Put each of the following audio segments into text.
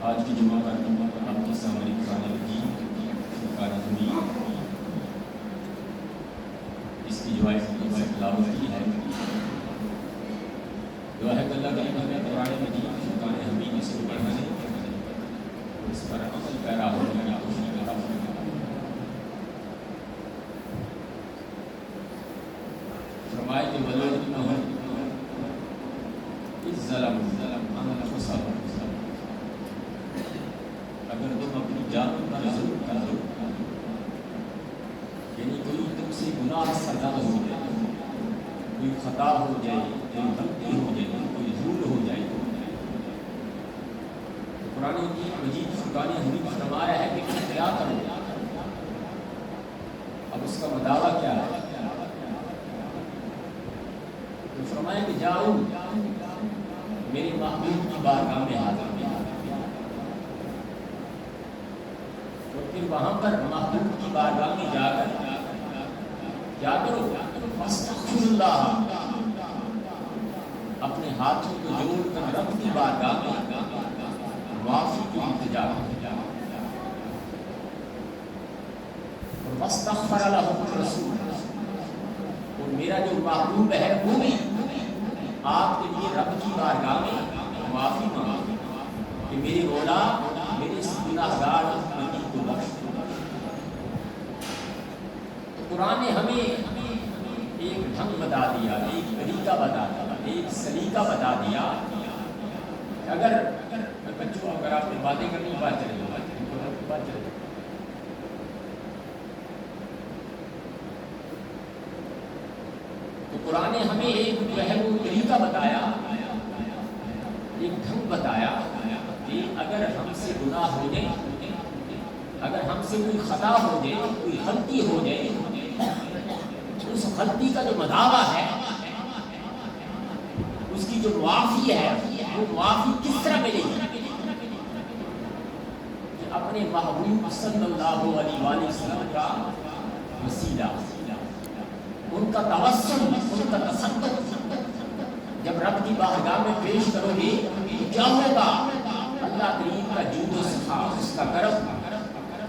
آج کی جمعہ کا آپ کے سامنے قرآن مجید فرقان حمید اس کی جو ہے تلاوت کی ہے. دعا ہے کہ اللہ تعالیٰ ہمیں قرآن مجید فرقان حمید اس کو پڑھانے اور اس پر عمل پیرا ہونے کی توفیق عطا فرمائے. فرمائے کہ وَلَوْ اس ظلم اگر تم اپنی جانوں پر ظلم کر دو، یعنی کوئی تم سے گناہ سزا ہو جائے، کوئی خطا ہو جائے، کوئی غلطی ہو جائے، کوئی بھول ہو جائے، تو قرآن مجید فرقان حمید فرما رہا ہے کہ تم کیا کرو. اب اس کا مداوع کیا ہے؟ تو فرمایا کہ جاؤ میرے محبوب کی بارگاہ میں حاضر ہو، اور پھر وہاں پر محبوب کی بارگاہ میں جا کر کیا کرو؟ فاستغفر اللہ، اپنے ہاتھوں کو جوڑ کر رب کی بارگاہ میں معافی کی التجا کرو. اور واستغفر لهم الرسول، اور میرا جو محبوب ہے وہ بھی آپ کے لیے رب کی بارگاہ میں معافی مانگے کہ میرے مولا میرے اس گناہگار بندی کو بخش. تو قرآن نے ہمیں ایک ڈھنگ بتا دیا، ایک طریقہ بتا دیا، ایک سلیقہ بتا دیا کہ اگر بچوں اگر آپ نے باتیں کرنی بات چلے بات چلے. تو قرآن نے ہمیں ایک جو ہے وہ طریقہ بتایا، ایک ڈھنگ بتایا کہ اگر ہم سے گناہ ہو جائے، اگر ہم سے کوئی خطا ہو جائے، کوئی غلطی ہو جائے، اس غلطی کا جو مداوع ہے، اس کی جو معافی ہے، وہ معافی کس طرح ملے گی؟ کہ اپنے محبوب صلی اللہ علیہ وآلہ وسلم کا وسیلہ، ان کا توسل، ان کا تصدق جب رب کی بارگاہ میں پیش کرو گے تو کیا ہوگا؟ اللہ کریم کا جود و سخا، اس کا کرم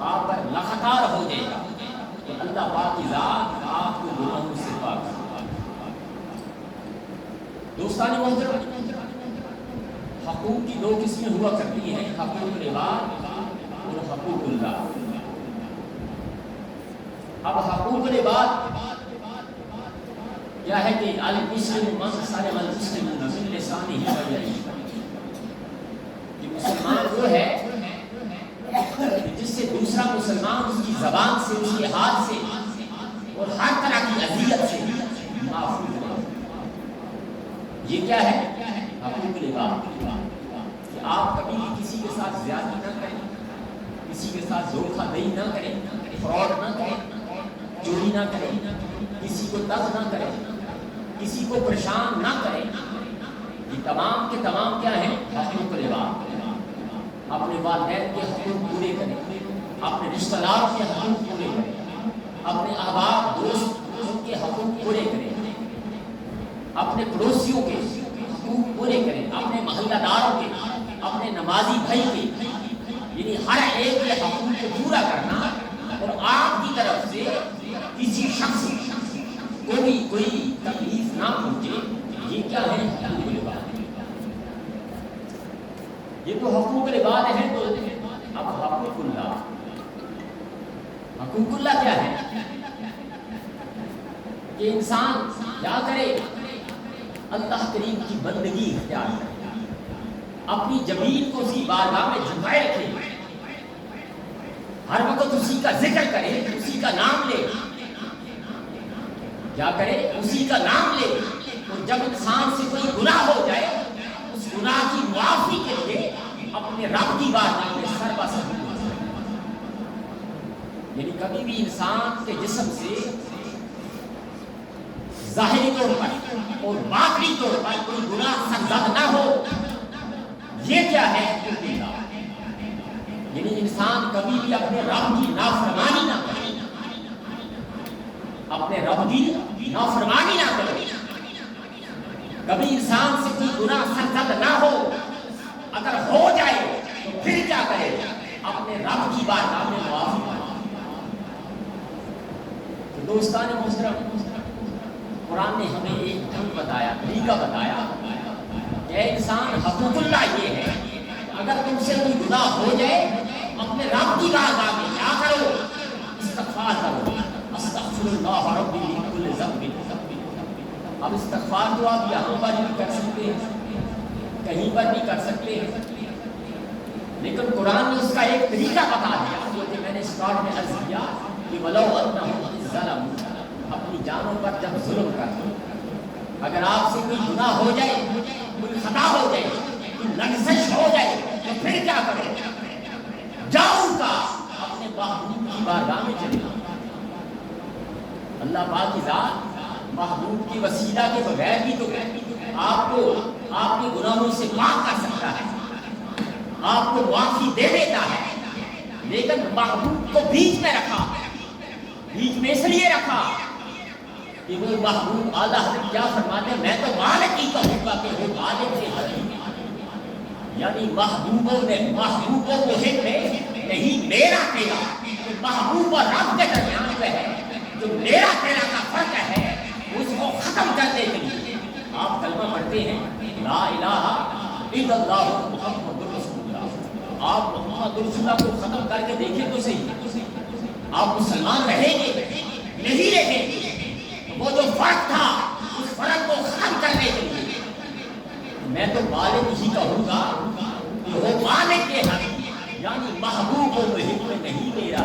آپ پر لخطار ہو جائے گا. تو اللہ پاک کی ذات آپ کو گناہوں سے پاک کرے. دوستان محترم، حقوق کی دو قسمیں ہوا کرتی ہیں، حقوق العباد اور حقوق اللہ. اب حقوق العباد کیا ہے کہ المسلم من سلم المسلمون من لسانہ و یدہ، کہ مسلمان وہ ہے جس سے دوسرا مسلمان اس کی زبان سے، اس کے ہاتھ سے اور ہر طرح کی اذیت سے محفوظ رہے. یہ کیا ہے؟ حقوق العباد، کہ آپ کبھی بھی کسی کے ساتھ زیادتی نہ کریں، کسی کے ساتھ دھوکہ دہی نہ کریں، فراڈ نہ کریں، چوری نہ کریں، کسی کو تنگ نہ کریں، کسی کو پریشان نہ کریں. یہ تمام کے تمام کیا ہیں؟ حقوق العباد. اپنے والدین کے حقوق پورے کریں، اپنے رشتہ داروں کے حقوق پورے کریں، اپنے احباب دوست ان کے حقوق پورے کریں، اپنے پڑوسیوں کے حقوق پورے کریں، اپنے محلہ داروں کے، اپنے نمازی بھائی کے، یعنی ہر ایک کے حقوق کو پورا کرنا. اور آپ کی طرف سے کسی شخص کوئی تکلیف نہ پہنچے. یہ کیا ہے؟ حقوق العباد. یہ تو حقوق العباد ہے. تو اب حقوق اللہ، حقوق اللہ کیا ہے؟ کہ انسان کیا کرے؟ اللہ کریم کی بندگی اختیار کرے، اپنی زمین کو اسی بارگاہ میں جھکائے رکھے، ہر وقت اسی کا ذکر کرے، اسی کا نام لے. کیا کرے؟ اسی کا نام لے. اور جب انسان سے کوئی گناہ ہو جائے، اس گناہ کی معافی کے لیے اپنے رب کی بارگاہ میں سر بہ سر ہو جائے. یعنی کبھی بھی انسان کے جسم سے ظاہری طور پر اور باطنی طور پر کوئی گناہ سرزد نہ ہو. یہ کیا ہے؟ حقوق اللہ. یعنی انسان کبھی بھی اپنے رب کی نافرمانی نہ کرے، اپنے رب کی نافرمانی نہ کرے. کبھی انسان سے کوئی گناہ سرزد نہ ہو. اگر ہو جائے تو پھر کیا اے انسان حقوق اللہ یہ ہے اگر تم سے کوئی گناہ ہو جائے اپنے رب کی بارگاہ میں کیا کرو استغفار کرو استغفر اللہ ربی من کل ذنب اب استغفار تو آپ یہاں پر بھی کر سکتے ہیں کہیں پر بھی کر سکتے ہیں لیکن قرآن نے اس کا ایک طریقہ بتا دیا جو کہ میں نے اسٹارٹ میں عرض کیا کہ ولو انہم ظلموا اپنی جانوں پر جب ظلم کرتے اگر آپ سے کوئی گناہ ہو جائے کوئی خطا ہو جائے کوئی لغزش ہو جائے تو پھر کیا کرو جاؤ کا اپنے محبوب کی بارگاہ میں چلے اللہ پاک کی ذات محبوب کی وسیلہ کے بغیر بھی تو آپ کو آپ کے گناہوں سے پاک کر سکتا ہے آپ کو معافی دے دیتا ہے لیکن محبوب کو بیچ میں رکھا بیچ میں اس لیے رکھا کہ وہ محبوب اعلیٰ حضرت کیا فرماتے ہیں میں تو مالک ہی کہوں گا کہ وہ مالک سے حقیق یعنی محبوبوں میں محبوبوں کو ہٹ میں نہیں میرا تیرا محبوب اور رب کے درمیان پہ ہے جو میرا تیرا کا فرق ہے اس کو ختم کرنے کے لیے آپ کلمہ پڑھتے ہیں لا الہ الا اللہ محمد رسول اللہ آپ محمد رسول اللہ کو ختم کر کے دیکھیں تو صحیح آپ مسلمان رہیں گے نہیں رہیں گے وہ جو فرق تھا اس فرق کو ختم کرنے کے لیے میں تو مالک ہی کہوں گا کہ وہ مالک کے حق یعنی محبوب و محب میں نہیں میرا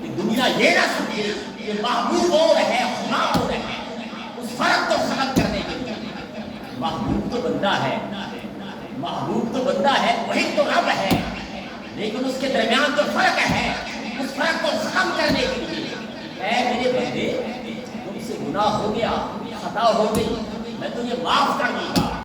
کہ دنیا یہ نہ سمجھے کہ محبوب اور ہے خدا اور ہے اس فرق کو ختم کرنے کے لیے محبوب تو بندہ ہے محبوب تو بندہ ہے وہی تو رب ہے لیکن اس کے درمیان جو فرق ہے اس فرق کو ختم کرنے کے لیے اے میرے بندے تم سے گناہ ہو گیا خطا ہو گئی میں تجھے معاف کر دوں گا